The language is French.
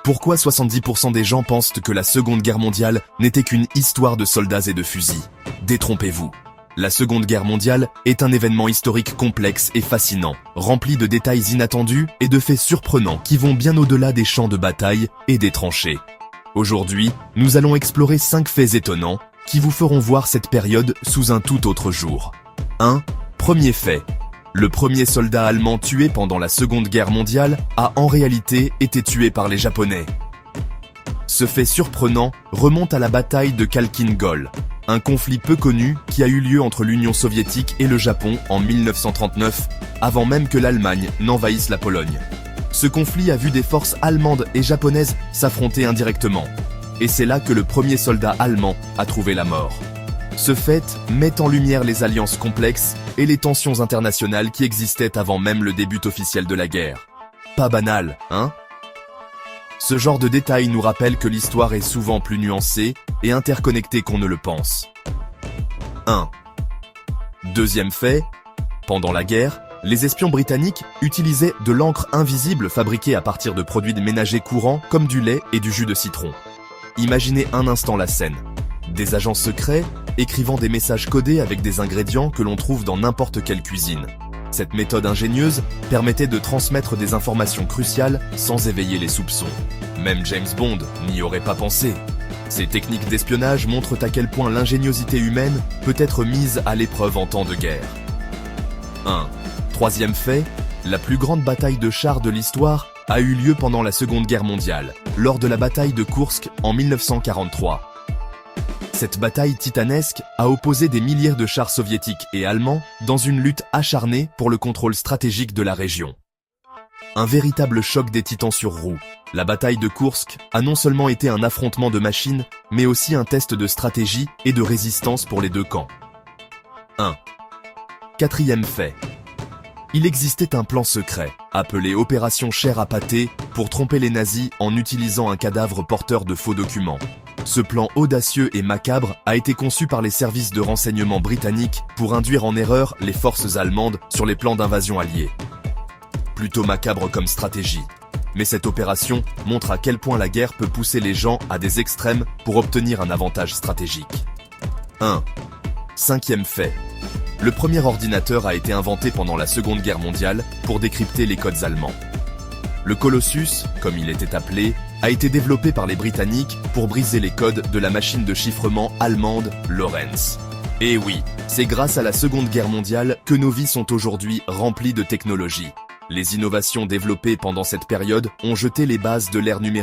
Pourquoi 70% des gens pensent que la Seconde Guerre mondiale n'était qu'une histoire de soldats et de fusils? Détrompez-vous. La Seconde Guerre mondiale est un événement historique complexe et fascinant, rempli de détails inattendus et de faits surprenants qui vont bien au-delà des champs de bataille et des tranchées. Aujourd'hui, nous allons explorer 5 faits étonnants qui vous feront voir cette période sous un tout autre jour. 1. Premier fait. Le premier soldat allemand tué pendant la Seconde Guerre mondiale a en réalité été tué par les Japonais. Ce fait surprenant remonte à la bataille de Khalkhin Gol, un conflit peu connu qui a eu lieu entre l'Union soviétique et le Japon en 1939, avant même que l'Allemagne n'envahisse la Pologne. Ce conflit a vu des forces allemandes et japonaises s'affronter indirectement, et c'est là que le premier soldat allemand a trouvé la mort. Ce fait met en lumière les alliances complexes et les tensions internationales qui existaient avant même le début officiel de la guerre. Pas banal, hein? Ce genre de détails nous rappelle que l'histoire est souvent plus nuancée et interconnectée qu'on ne le pense. 1. Deuxième fait. Pendant la guerre, les espions britanniques utilisaient de l'encre invisible fabriquée à partir de produits ménagers courants comme du lait et du jus de citron. Imaginez un instant la scène. Des agents secrets écrivant des messages codés avec des ingrédients que l'on trouve dans n'importe quelle cuisine. Cette méthode ingénieuse permettait de transmettre des informations cruciales sans éveiller les soupçons. Même James Bond n'y aurait pas pensé. Ces techniques d'espionnage montrent à quel point l'ingéniosité humaine peut être mise à l'épreuve en temps de guerre. 1. Troisième fait, la plus grande bataille de chars de l'histoire a eu lieu pendant la Seconde Guerre mondiale, lors de la bataille de Koursk en 1943. Cette bataille titanesque a opposé des milliers de chars soviétiques et allemands dans une lutte acharnée pour le contrôle stratégique de la région. Un véritable choc des titans sur roues. La bataille de Koursk a non seulement été un affrontement de machines, mais aussi un test de stratégie et de résistance pour les deux camps. 1. Quatrième fait. Il existait un plan secret, appelé Opération Chair à pâté, pour tromper les nazis en utilisant un cadavre porteur de faux documents. Ce plan audacieux et macabre a été conçu par les services de renseignement britanniques pour induire en erreur les forces allemandes sur les plans d'invasion alliés. Plutôt macabre comme stratégie. Mais cette opération montre à quel point la guerre peut pousser les gens à des extrêmes pour obtenir un avantage stratégique. 1. Cinquième fait. Le premier ordinateur a été inventé pendant la Seconde Guerre mondiale pour décrypter les codes allemands. Le Colossus, comme il était appelé, a été développé par les Britanniques pour briser les codes de la machine de chiffrement allemande Lorenz. Et oui, c'est grâce à la Seconde Guerre mondiale que nos vies sont aujourd'hui remplies de technologie. Les innovations développées pendant cette période ont jeté les bases de l'ère numérique